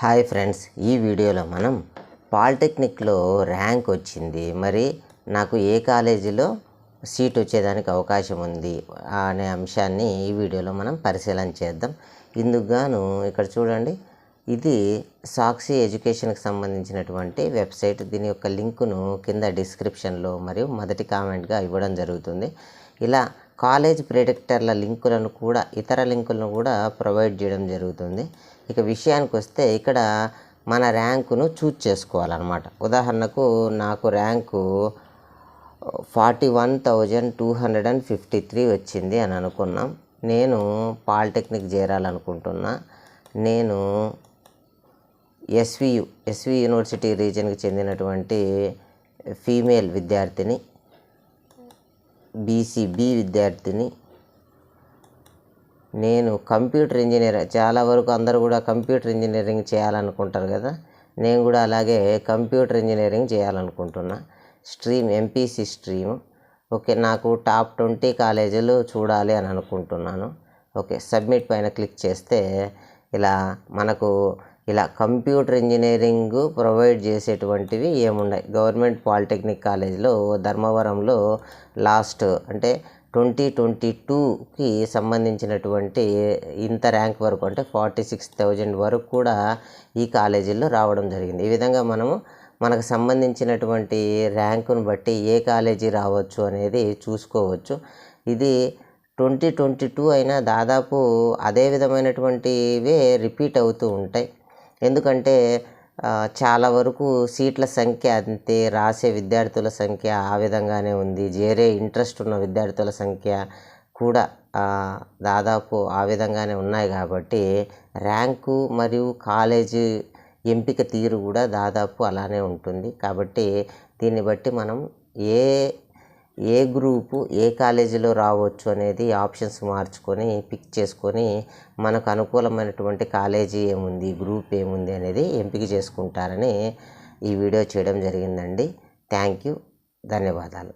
Hi friends, ఈ వీడియోలో మనం పాలిటెక్నిక్లో ర్యాంక్ వచ్చింది, మరి నాకు ఏ కాలేజీలో సీట్ వచ్చేదానికి అవకాశం ఉంది అనే అంశాన్ని ఈ వీడియోలో మనం పరిశీలన చేద్దాం. ఇందుకు గాను ఇక్కడ చూడండి, ఇది సాక్షి ఎడ్యుకేషన్కి సంబంధించినటువంటి వెబ్సైట్. దీని యొక్క లింకును కింద డిస్క్రిప్షన్లో మరియు మొదటి కామెంట్గా ఇవ్వడం జరుగుతుంది. ఇలా కాలేజ్ ప్రెడిక్టర్ల లింకులను కూడా, ఇతర లింకులను కూడా ప్రొవైడ్ చేయడం జరుగుతుంది. ఇక విషయానికి వస్తే, ఇక్కడ మన ర్యాంకును చూజ్ చేసుకోవాలన్నమాట. ఉదాహరణకు నాకు ర్యాంకు 41,253 వచ్చింది అని అనుకున్నాం. నేను పాలిటెక్నిక్ చేరాలనుకుంటున్నా. నేను ఎస్వి యూనివర్సిటీ రీజన్కి చెందినటువంటి ఫీమేల్ విద్యార్థిని, బి విద్యార్థిని. నేను కంప్యూటర్ ఇంజనీర్, చాలా వరకు అందరూ కూడా కంప్యూటర్ ఇంజనీరింగ్ చేయాలనుకుంటారు కదా, నేను కూడా అలాగే కంప్యూటర్ ఇంజనీరింగ్ చేయాలనుకుంటున్నా. Stream MPC stream. ఓకే, నాకు టాప్ 20 కాలేజీలు చూడాలి అని అనుకుంటున్నాను. ఓకే, సబ్మిట్ పైన క్లిక్ చేస్తే మనకు కంప్యూటర్ ఇంజనీరింగ్ ప్రొవైడ్ చేసేటువంటివి ఏమున్నాయి. గవర్నమెంట్ పాలిటెక్నిక్ కాలేజీలో ధర్మవరంలో లాస్ట్ అంటే 2022కి సంబంధించినటువంటి ఇంత ర్యాంక్ వరకు, అంటే 46,000 వరకు కూడా ఈ కాలేజీల్లో రావడం జరిగింది. ఈ విధంగా మనకు సంబంధించినటువంటి ర్యాంకును బట్టి ఏ కాలేజీ రావచ్చు అనేది చూసుకోవచ్చు. ఇది 2022 అయినా దాదాపు అదే విధమైనటువంటివే రిపీట్ అవుతూ ఉంటాయి. ఎందుకంటే చాలా వరకు సీట్ల సంఖ్య అంతే, రాసే విద్యార్థుల సంఖ్య ఆ విధంగానే ఉంది, చేరే ఇంట్రెస్ట్ ఉన్న విద్యార్థుల సంఖ్య కూడా దాదాపు ఆ విధంగానే ఉన్నాయి. కాబట్టి ర్యాంకు మరియు కాలేజీ ఎంపిక తీరు కూడా దాదాపు అలానే ఉంటుంది. కాబట్టి దీన్ని బట్టి మనం ఏ గ్రూపు ఏ కాలేజీలో రావచ్చు అనేది ఆప్షన్స్ మార్చుకొని పిక్ చేసుకొని మనకు అనుకూలమైనటువంటి కాలేజీ ఏముంది, గ్రూప్ ఏముంది అనేది ఎంపిక చేసుకుంటారని ఈ వీడియో చేయడం జరిగిందండి. థ్యాంక్ యూ, ధన్యవాదాలు.